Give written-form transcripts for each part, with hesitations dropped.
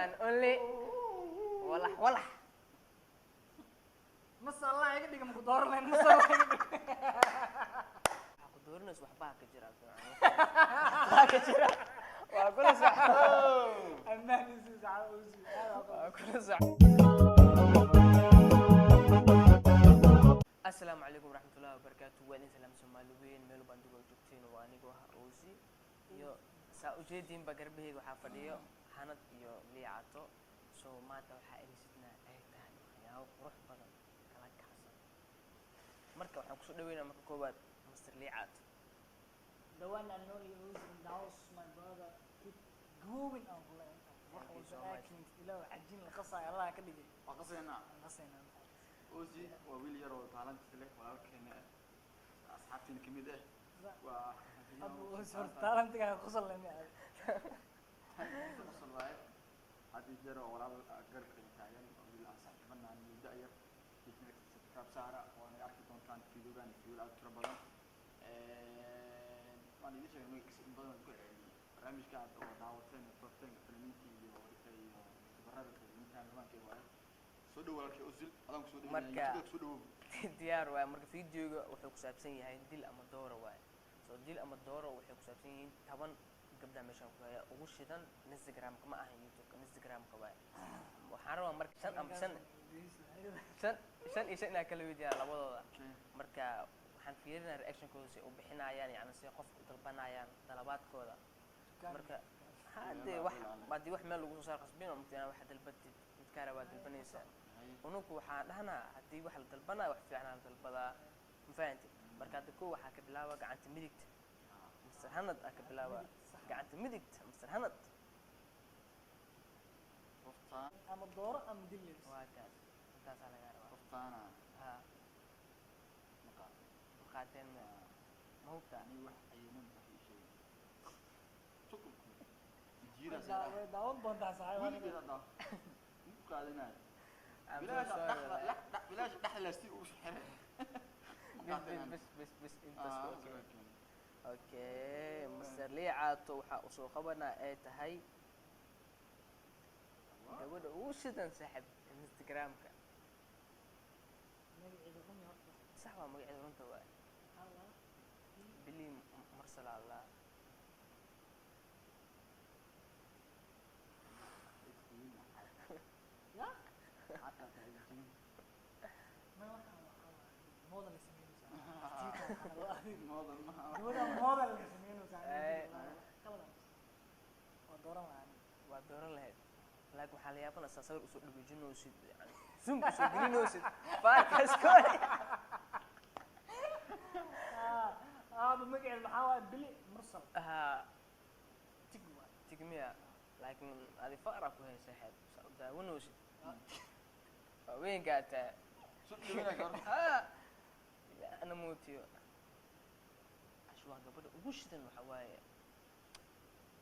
and only walax masala iga dhigam ku dooran masala iga dhig waxa ku dooranayso waxba ka jira waxba ka jira waa kula sax ammaanisi saacoosi waa kula sax السلام عليكم ورحمة الله وبركاته وأنا سلام سومالوين ميلو بندقوا جوكتين وأنا جوها روزي يو سأوجدين بقربه وحافظيه حنط يو ليعاتو سو ما توحى إنسنا أهتها يا روح بدن كلا كحسن مركب حنقصد دوينا مركب كوبات مستر ليعات The one and only Uzi in the house, my brother, keep growing on land. Thank you so much. إلى عجين القصة الله كده. وقصينا قصينا. أوزي وويل يرو طالنت سلك ولكن أصحابتي كميدة و أبو أوزي طالنت كده قصة لنا. وصل واحد هذه جرو ولا أقرب كده تعين ويل أنصح كمان عن الدائر يجيك سكاب سارة وأنا أحكي كونتان في دوغان في ولا تربلا وأنا ليش أنا مكسب بدل ما تقول رامش كات أو دعوتين توتين فيلميتي وكي تبرر فيلميتي أنا ما كي واحد سودو ولا كي أوزيل أنا كسودو مركا سودو ديار واي مركا فيديو wuxuu ku saabsan yahay dil ama dooro waay soo dil ama dooro wuxuu ku saabsan yahay 10 gabdha meeshan ku haya ugu shidan Instagram kama ahan YouTube Instagram ka waay waxaan rabaa marka shan inaa kala weydiiyaa labadooda marka waxaan fiirinaa reaction kooda si u bixinayaan yani si qof u dalbanayaan dalabaadkooda marka hadee wax meel lagu soo saar qasbin oo mutana wax dalbatid mid ka rabaa dalbanaysa unuku waxaan dhahnaa hadii wax la dalbanaa wax fiican la dalbadaa ma fahanti marka hadda koo waxa ka bilaaba gacanta midigta Mr. Hanad ka bilaaba gacanta midigta Mr. Hanad قفطان أما الدورة أم دليل. waa taas intaas laga rabaa قفطانا ha مقال qaateen ma hubta يعني واحد أيمن في شيء شكل جيرة سلا داون بنتا صاحب وين كذا ده مو قاعدين I'm so بلاش sorry. دخل بلاش دخل استي وسحر بس intaas okay Mr. Liato waxa uu soo qabanaa ay tahay gabadha uu shidan saaxib Instagram-ka magaceeda run horta. sax waa magaceeda runta waa Allah. bili marsala Allah يا حتى تعيشين ما موديل اسمه موضوع ما موديل اسمه ودورة معنا waa dooran lahayd laakiin waxa la yaabana sawir u soo dhigajinoosid yani zoom ku soo gelinoosid faarkaas koori بمقعد محاوى بلي مرسل ha تقوى tigmiya laakiin adi faara ku hay saaxib soo daawanoosid weyn gaata شو منك ha ana mootiyo ashwaa gabadha ugu shidan waxa waaye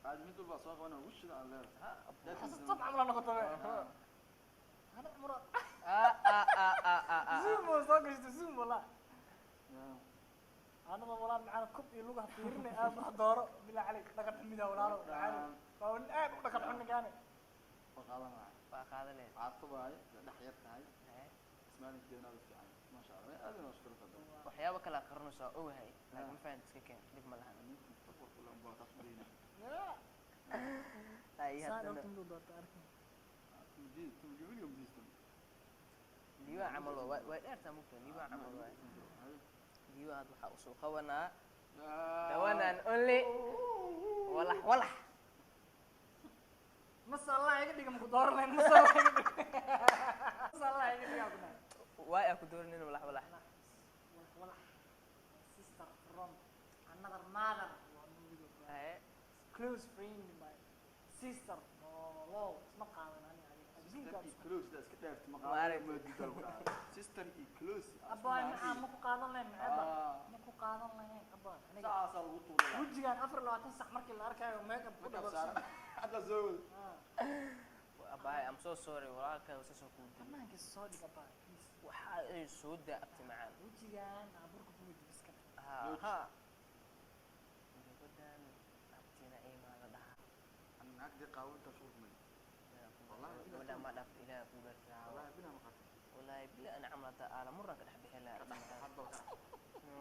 هذا من دول بسواق وانا وش ذا على حسب طبعا ولا نقطة هذا مراد زوم وصاقش تزوم ولا أنا ما مراد معنا كوب يلوقها طيرني أنا دورة بالله عليك لقد حميدها ولا لا عارف فهو الآن لقد حمي كان وقالنا معي waa qaada leed عاطفة هاي نحيتها هاي اسمعني كده بس يعني ما شاء الله هذا مشكلة قدام waxyaabo kala qarnaysa oo wahay laakiin ma fahantis ka keen dib ma lahan تفكر كل أنباء تصبرين ay سان hadana أكتم له دورة أركن تمديد تمديد اليوم ديستم diiwaan camal waa dheertaa mugta diiwaan camal waa diiwaan waxa uu soo qabanaa the one and only walax مسألة يقدر يقوم بدور لين مسألة يقدر يقوم waa ku dooraneen walax ولا sister from another mother ay close friend my sister wow اسمه قاعدة كلوس ده اسكت ما مقالة أعرف. ما تدل سيستر كلوس أبا أنا مكو قاعدة لين أبا مكو قاعدة لين أبا ساعة صار وطول وجهي كان أفر لو تنصح مركي الأركان وميك أب مكب صار حتى زول abay I'm so sorry walaalka wasa soo ku dil أنا كيس صادق أبا waxa ay soo daabtay macaan وجهي كان أبورك بميت بس كده ha gabadan abtina ay ma la dhaha أنا هكذا قاوم تشوف مني والله wallaahi bila ana camal hadda aala muranka dhex bixin lahaa dhaqanka hadda waa ka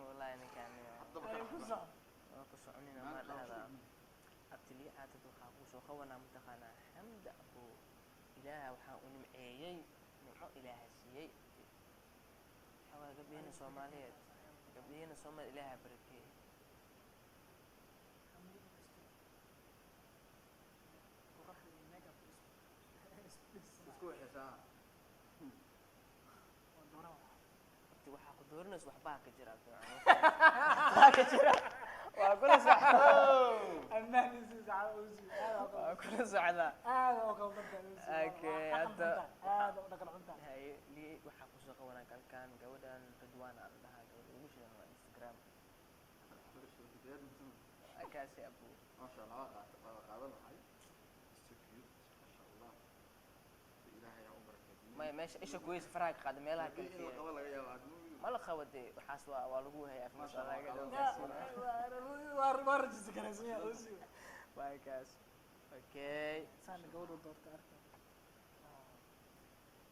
wallaahi ninkaan hadda ay ku soco waa ku soconina ma dhahdaa abtiliya caadad waxaa kuu soo qabanaa mataqaanaa xamda abuu ilaaha waxaa u nimceeyey nimco ilaaha siiyey waxaa waaya gabdhihina soomaaliyeed gabdhihina soomaaliya ilaaha barakeeyey isku xisaa abti waxaa ku doorinaysa waxbaa ka jira abti waxbaa ka jira waa kula socdaa ammaanisiisa cawsi waa kula socdaa aad oo qaldan Okay, hadda aad oo dhaqan cunta haye lii waxaa kusoo qabanaa kalkaan gabadhan ridwaan aan dhahaa gabadha ugu shidan waa instagram akaasi abu ما شاء الله قاعدة معي استكيوت ما شاء الله إلهي يا عمرك ما meesha isha kuweysa faraha ka qaada meelaha kale إيه fiican والله يا عاد ma la qabade waxaas waa lagu hayaa ما شاء الله waa rajis karaysan cawsi waa kaas okay saan gabadhu doorta arka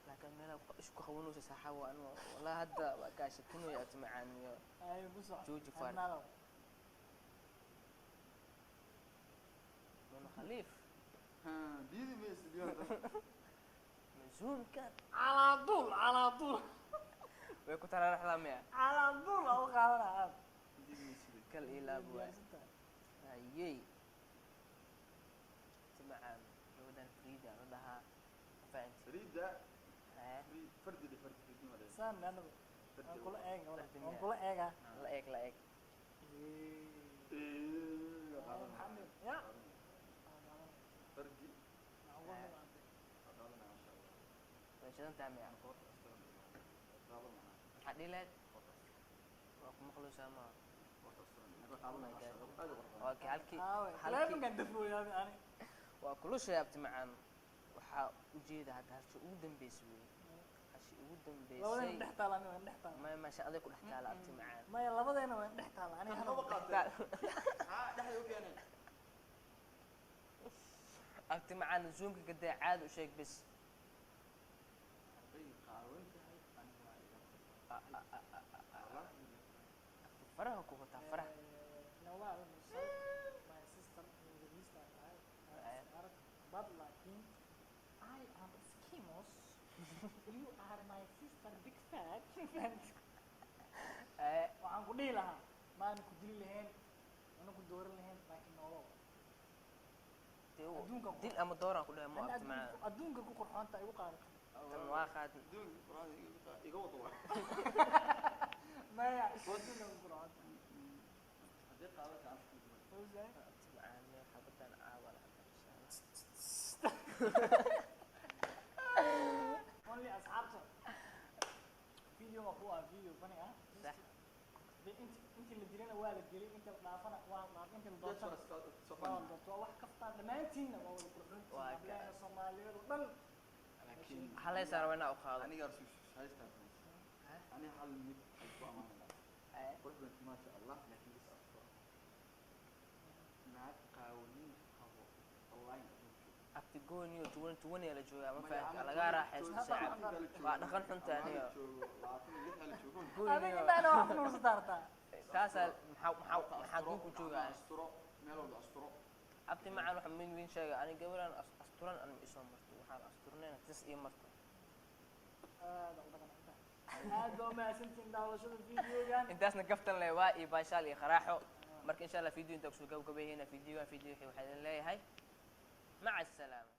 laakiin meelaha isku qabanaysa saxaabo anu wallahi hadda waa kaasha kunooy aad macaaniyo ay ku soco jooji far من خليف بيدي بيس اليوم مزون كان على طول ويكون ترى رحلة مياه على طول او قادنا بيدي بيس كل إلى أبوه هاي تبع جودان فريدة ردها فانت ريدة ها فرد لفرد في الدنيا ده saan ana kula eega waan kula eega لا إيك إيه محمد يا فردي قاعدة ما شاء الله وشو أنت عم يعني قاعدة معنا حدي لك وأكون مخلص ما اوكي halkii halkii kan dafo yaa ani waa kula sheegtay macaan waxa ujeeda hadda halkii ugu dambeysay halkii ugu dambeysay dhex taalan dhex taalan ma ma shaqada ku dhex taala abti macaan ma labadeena waan dhex taalan ani أنا ما قاعد ها ده يوكي أنا abti macaan zoomka gadaa caad u sheeg bis faraha ku wata faraha but laakiin I am Eskimos you are my sister big fat waxaan ku dhihi lahaa maan ku dili lahayn mana ku dooran lahayn laakiin noolo dil ama dooraan ku dhahay mo abti macaan adduunka ku qurxoonta igu qaado tan waa qaad دون قرآن يقوى طبعا maya adduunka ku qurxoonta هذه قاعدة كان abti macaan meel xabadan caawala only asxaabta video ma ku ah video funny ah صح intii la dilana waa la gelin inta la dhaafana waa la inta la doortana waa la صفان doorto wax kasta dhammaantiinna waa wada qurxoonta Waa hablaha Soomaaliyeed oo dhan لكن halay saar wana u qaado أنا قارس هاي ستارت أنا حل ميت أسبوع أمان الله قلت بنت ما شاء الله لكن بس أسبوع معك قاولين خبر والله abti gooniyo tuwan la joogaa ma fahamta laga raaxaysto saac waa dhaqan xunta aniga adiga gooniyo intaana wax ku nuursaartaa taas maxaa ku joogaa أسطورة ميلو أسطورة abti macaan waxa min weyn sheega aniga gabaraan asturan aan isoo marto waxaan asturneena tis iyo marto aad u dhaqantaa aad baa mahadsantiin daawashada videogan intaasna kaftan leh waa iyo baashaal iyo qaraaxo marka insha Allah video inta ku soo gabagabeeyna videogan video waxay leeyahay maca السلامة